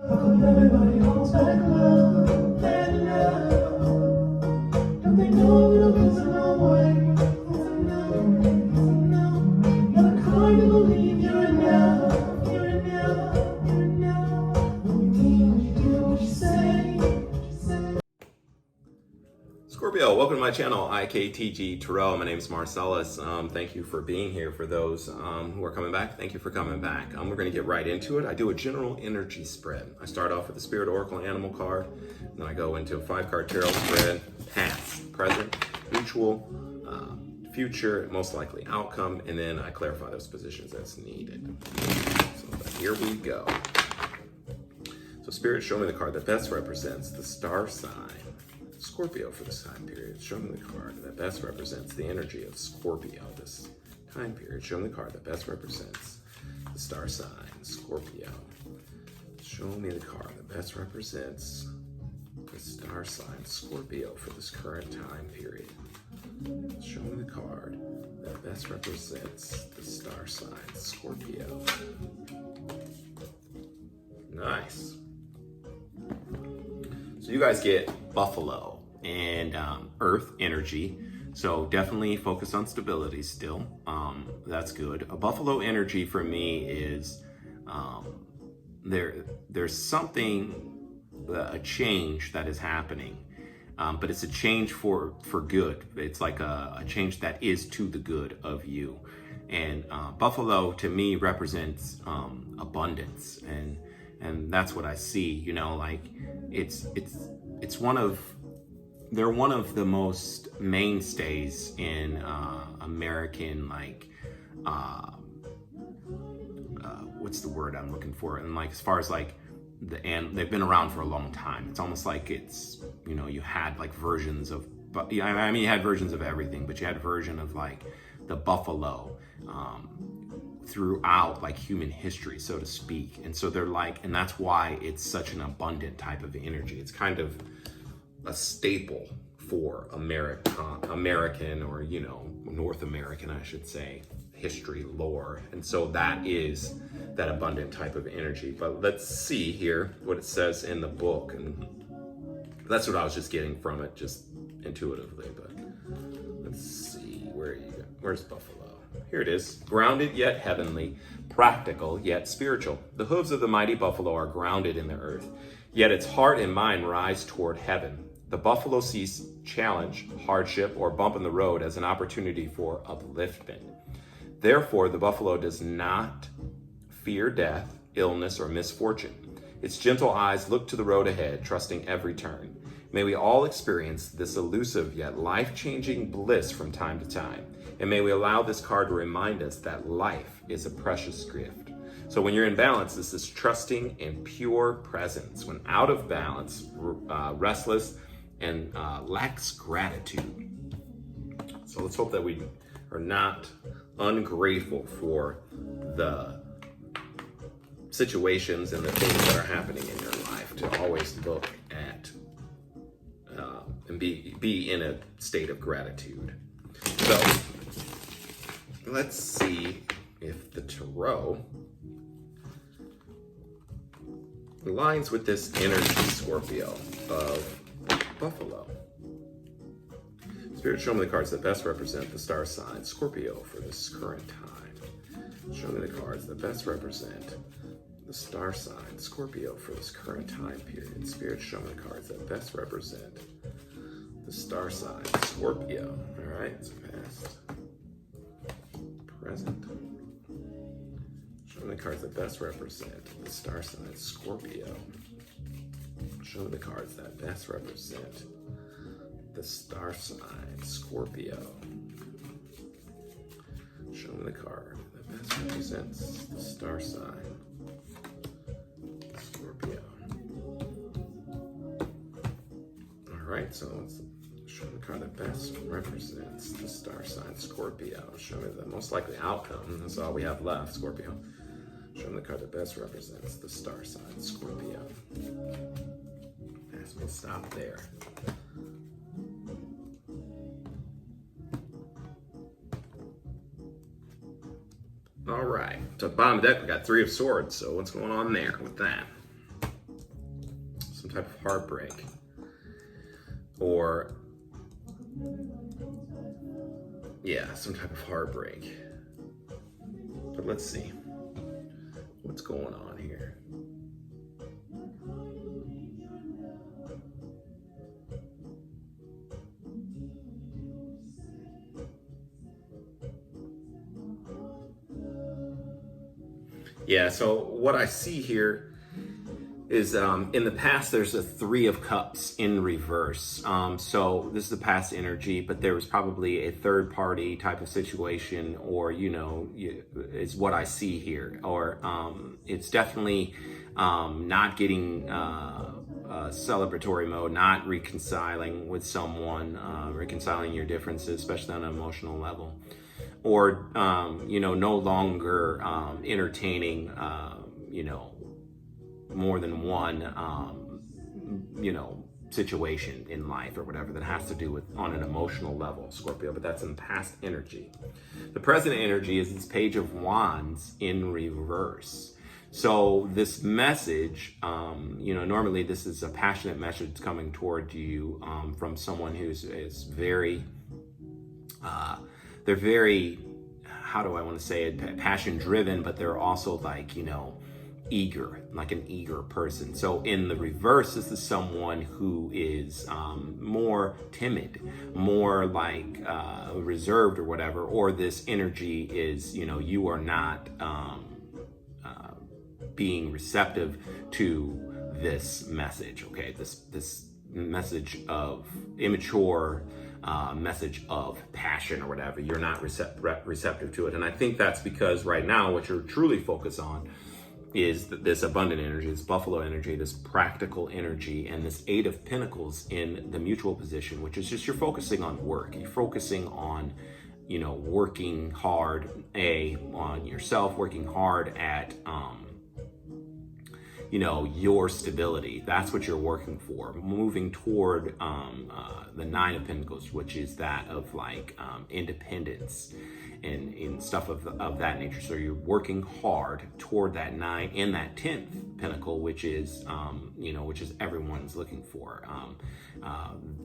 Everybody holds back love, let love. Don't they know it'll lose a no way? It's a no, it's a no. Never kind to believe you're enough, you're enough, you're enough. When you mean what you do, what you say, what you say. Scorpio, welcome to my channel, IKTG Tarot. My name is Marcellus. Thank you for being here. For those who are coming back, thank you for coming back. We're going to get right into it. I do a general energy spread. I start off with the Spirit Oracle Animal card, then I go into a 5-card tarot spread, past, present, mutual, future, most likely outcome, and then I clarify those positions as needed. So here we go. So Spirit, show me the card that best represents the star sign Scorpio for this time period. Show me the card that best represents the energy of Scorpio this time period. Show me the card that best represents the star sign Scorpio. Show me the card that best represents the star sign Scorpio for this current time period. Show me the card that best represents the star sign Scorpio. Nice. So you guys get Buffalo and Earth energy. So definitely focus on stability still. That's good. A Buffalo energy for me is there's something, a change that is happening, but it's a change for good. It's like a change that is to the good of you. And Buffalo to me represents abundance, and that's what I see. You know, like they're one of the most mainstays in American, like what's the word I'm looking for? And like as far as like and they've been around for a long time. It's almost like it's, you know, you had like versions of, but I mean you had versions of everything, but you had a version of like the buffalo throughout like human history, so to speak. And so they're like, and that's why it's such an abundant type of energy. It's kind of a staple for American, or, you know, North American, I should say, history lore. And so that is that abundant type of energy. But let's see here what it says in the book. And that's what I was just getting from it, just intuitively. But let's see, where's Buffalo? Here it is. Grounded yet heavenly, practical yet spiritual. The hooves of the mighty buffalo are grounded in the earth, yet its heart and mind rise toward heaven. The buffalo sees challenge, hardship, or bump in the road as an opportunity for upliftment. Therefore, the buffalo does not fear death, illness, or misfortune. Its gentle eyes look to the road ahead, trusting every turn. May we all experience this elusive yet life-changing bliss from time to time. And may we allow this card to remind us that life is a precious gift. So when you're in balance, this is trusting and pure presence. When out of balance, restless, and lacks gratitude. So let's hope that we are not ungrateful for the situations and the things that are happening in your life, to always look at and be in a state of gratitude. So let's see if the tarot aligns with this energy, Scorpio, of Buffalo. Spirit, show me the cards that best represent the star sign Scorpio for this current time. Show me the cards that best represent the star sign Scorpio for this current time period. Spirit, show me the cards that best represent the star sign Scorpio. All right, so past, present. Show me the cards that best represent the star sign Scorpio. Show me the cards that best represent the star sign Scorpio. Show me the card that best represents the star sign Scorpio. All right, so let's show me the card that best represents the star sign Scorpio. Show me the most likely outcome. That's all we have left, Scorpio. Show me the card that best represents the star sign Scorpio. We'll stop there. All right, so bottom of the deck, we got 3 of Swords. So what's going on there with that? some type of heartbreak, or yeah, some type of heartbreak. But let's see what's going on here. Yeah, so what I see here is in the past, there's a 3 of Cups in reverse. So this is the past energy, but there was probably a third party type of situation, or, is what I see here. Or it's definitely not getting celebratory mode, not reconciling with someone, reconciling your differences, especially on an emotional level. Or, no longer entertaining, more than one, situation in life or whatever that has to do with on an emotional level, Scorpio, but that's in past energy. The present energy is this Page of Wands in reverse. So this message, normally this is a passionate message coming toward you from someone is very, they're very, how do I want to say it, passion driven, but they're also like, eager, like an eager person. So in the reverse, this is someone who is more timid, more like reserved or whatever, or this energy is, you are not being receptive to this message, okay? This message of immature, message of passion or whatever. You're not receptive to it. And I think that's because right now what you're truly focused on is this abundant energy, this buffalo energy, this practical energy, and this 8 of Pentacles in the mutual position, which is just you're focusing on work. You're focusing on, working hard, on yourself, working hard at, your stability. That's what you're working for. Moving toward the 9 of Pentacles, which is that of like independence and stuff of that nature. So you're working hard toward that 9 and that 10th Pentacle, which is which is everyone's looking for.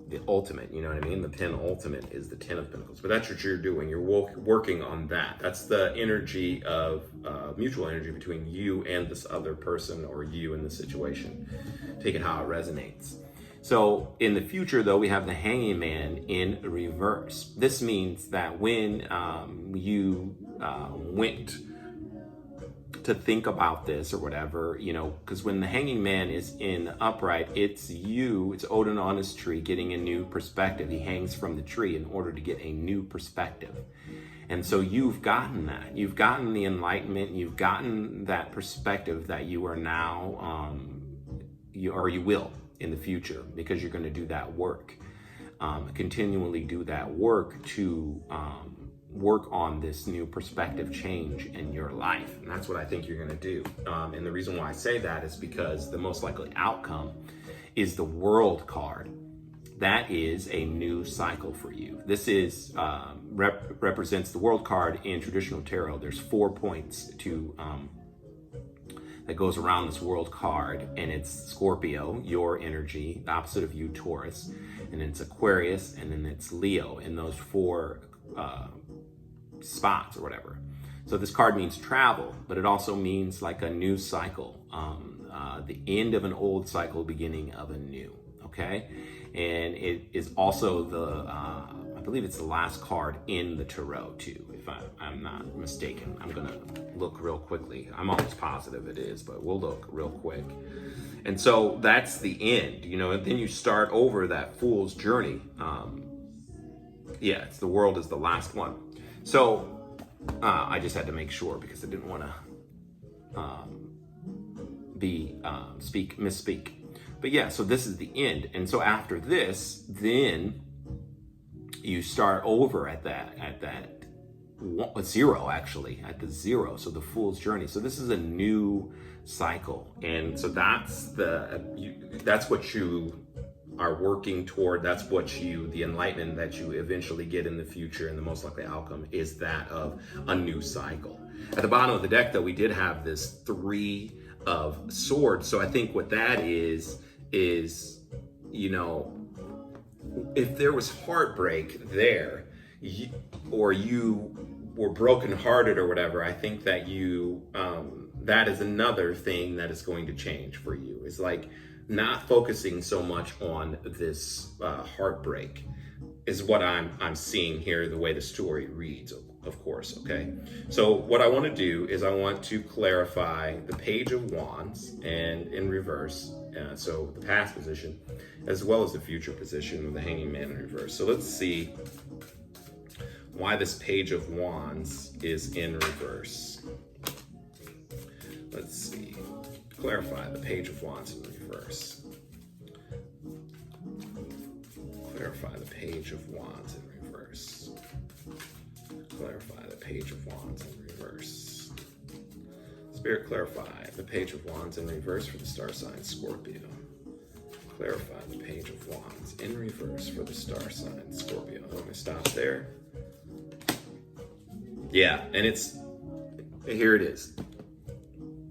The ultimate, you know what I mean? The penultimate is the 10 of Pentacles. But that's what you're doing. You're working on that. That's the energy of mutual energy between you and this other person, or you in this situation. Take it how it resonates. So in the future, though, we have the Hanging Man in reverse. This means that when you went to think about this or whatever, because when the Hanging Man is in upright, it's Odin on his tree getting a new perspective. He hangs from the tree in order to get a new perspective. And so you've gotten that. You've gotten the enlightenment. You've gotten that perspective that you are now, you will in the future, because you're going to do that work, continually do that work to work on this new perspective change in your life. And that's what I think you're going to do. And the reason why I say that is because the most likely outcome is the World card. That is a new cycle for you. This is represents the World card in traditional tarot. There's 4 points to that goes around this World card, and it's Scorpio, your energy, the opposite of you, Taurus, and then it's Aquarius, and then it's Leo in those 4 spots or whatever. So this card means travel, but it also means like a new cycle, the end of an old cycle, beginning of a new, okay? And it is also I believe it's the last card in the tarot too, if I'm not mistaken. I'm gonna look real quickly. I'm almost positive it is, but we'll look real quick. And so that's the end, and then you start over that Fool's Journey. It's the World is the last one. So I just had to make sure because I didn't want to misspeak. But yeah, so this is the end. And so after this, then you start over at that 0, actually, at the 0. So the Fool's Journey. So this is a new cycle. And so that's what you are working toward. That's what the enlightenment that you eventually get in the future, and the most likely outcome is that of a new cycle. At the bottom of the deck, though, we did have this 3 of Swords. So I think what that is is, you know, if there was heartbreak there, or you were brokenhearted or whatever, I think that that is another thing that is going to change for you. Is like not focusing so much on this heartbreak is what I'm seeing here, the way the story reads, of course, okay? So what I want to do is I want to clarify the Page of Wands and in reverse, so the past position, as well as the future position with the Hanging Man in reverse. So let's see why this Page of Wands is in reverse. Let's see. Clarify the Page of Wands in reverse. Clarify the Page of Wands in reverse. Clarify the Page of Wands in reverse. Spirit, clarify the Page of Wands in reverse for the star sign Scorpio. Clarify the Page of Wands in reverse for the star sign Scorpio. I'm going to stop there. Yeah, and here it is.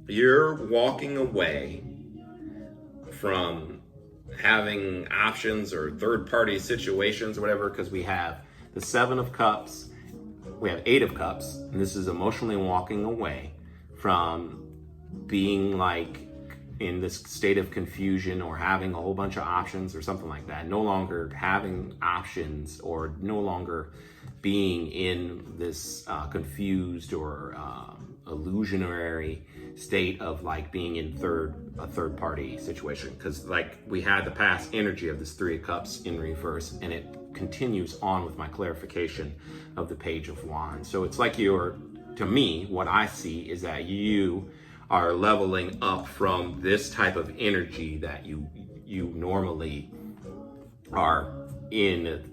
You're walking away from having options or third-party situations or whatever, because we have the Seven of Cups, we have Eight of Cups, and this is emotionally walking away from being like in this state of confusion or having a whole bunch of options or something like that. No longer having options or no longer being in this confused or illusionary state of like being in a third party situation, because like we had the past energy of this Three of Cups in reverse, and it continues on with my clarification of the Page of Wands. So it's like to me, what I see is that you are leveling up from this type of energy that you normally are in,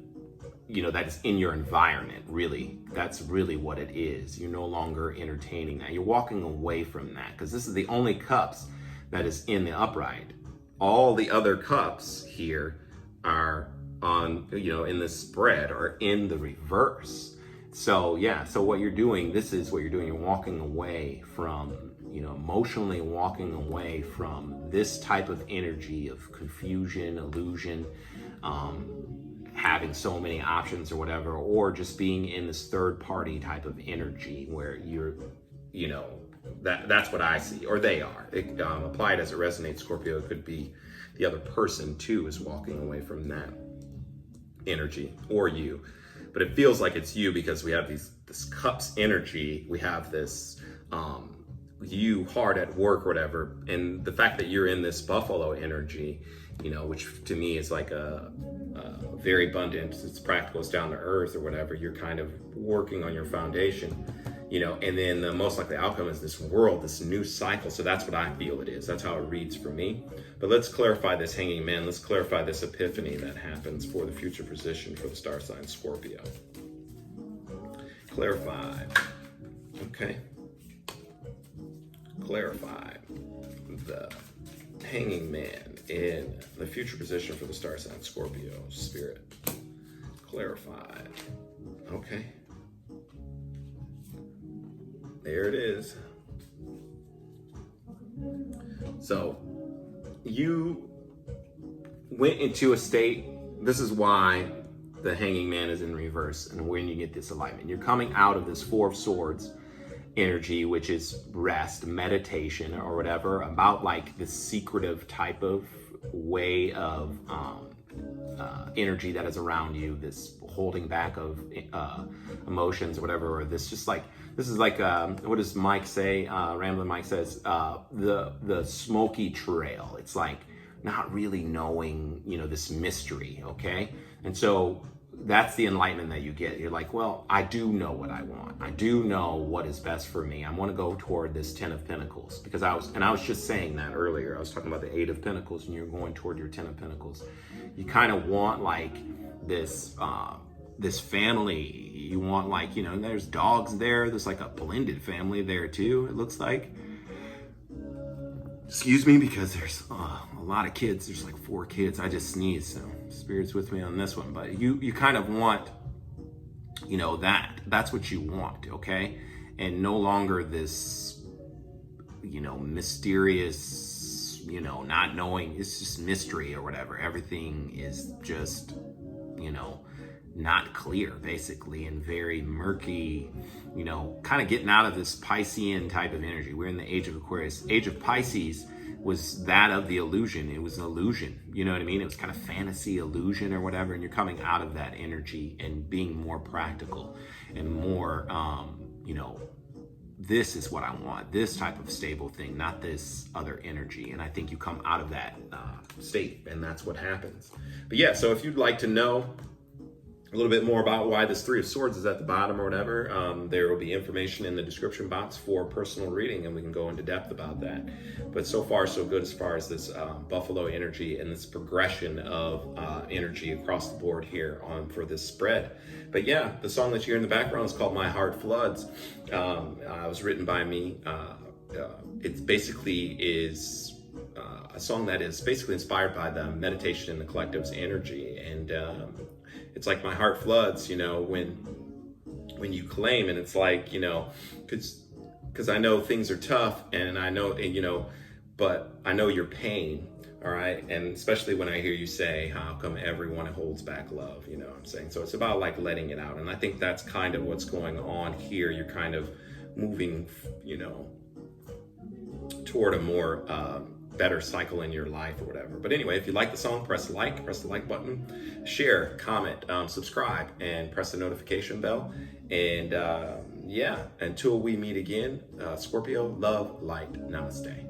you know, that is in your environment. Really, that's really what it is. You're no longer entertaining that. You're walking away from that, because this is the only cups that is in the upright. All the other cups here are on, you know, in this spread are in the reverse. So yeah, so what you're doing, this is what you're doing. You're walking away from, you know, emotionally walking away from this type of energy of confusion, illusion, having so many options or whatever, or just being in this third party type of energy where you're, you know, that's what I see, or they are. Applied as it resonates, Scorpio, it could be the other person too is walking away from that energy, or you. But it feels like it's you, because we have this cups energy. We have this you hard at work or whatever, and the fact that you're in this buffalo energy, you know, which to me is like a very abundant, it's practical, it's down to earth or whatever. You're kind of working on your foundation, you know, and then the most likely outcome is this world, this new cycle. So that's what I feel it is. That's how it reads for me. But let's clarify this Hanging Man. Let's clarify this epiphany that happens for the future position for the star sign Scorpio. Clarify. Okay. Clarify the Hanging Man in the future position for the star sign Scorpio. Spirit, clarify. Okay. There it is. So you went into a state, this is why the Hanging Man is in reverse, and when you get this alignment, you're coming out of this Four of Swords energy, which is rest, meditation, or whatever, about like this secretive type of way of energy that is around you, this holding back of emotions or whatever, or this just like, this is like, what does Mike say? Ramblin' Mike says, the smoky trail. It's like not really knowing, you know, this mystery, okay? And so that's the enlightenment that you get. You're like, well, I do know what I want. I do know what is best for me. I want to go toward this 10 of Pentacles, because I was just saying that earlier. I was talking about the 8 of Pentacles, and you're going toward your 10 of Pentacles. You kind of want like this, this family. You want like, you know, there's dogs there. There's like a blended family there too, it looks like. Excuse me, because there's a lot of kids. There's like 4 kids. I just sneezed, so Spirit's with me on this one. But you kind of want, you know, that's what you want, okay? And no longer this, you know, mysterious you know, not knowing, it's just mystery or whatever. Everything is just, you know, not clear basically, and very murky, you know, kind of getting out of this Piscean type of energy. We're in the age of Aquarius. Age of Pisces was that of the illusion. It was an illusion, you know what I mean? It was kind of fantasy illusion or whatever, and you're coming out of that energy and being more practical and more, you know, this is what I want, this type of stable thing, not this other energy. And I think you come out of that state, and that's what happens. But yeah, so if you'd like to know a little bit more about why this Three of Swords is at the bottom or whatever, there will be information in the description box for personal reading, and we can go into depth about that. But so far, so good as far as this Buffalo energy and this progression of energy across the board here for this spread. But yeah, the song that you hear in the background is called My Heart Floods. It was written by me. It basically is a song that is basically inspired by the meditation and the collective's energy. And it's like my heart floods, you know, when you claim, and it's like, you know, because I know things are tough, and I know, you know, but I know your pain, all right? And especially when I hear you say, how come everyone holds back love, you know what I'm saying? So it's about like letting it out. And I think that's kind of what's going on here. You're kind of moving, you know, toward a more better cycle in your life or whatever. But anyway, if you like the song, press the like button, share, comment, subscribe, and press the notification bell. And yeah, until we meet again, Scorpio, love, light, namaste.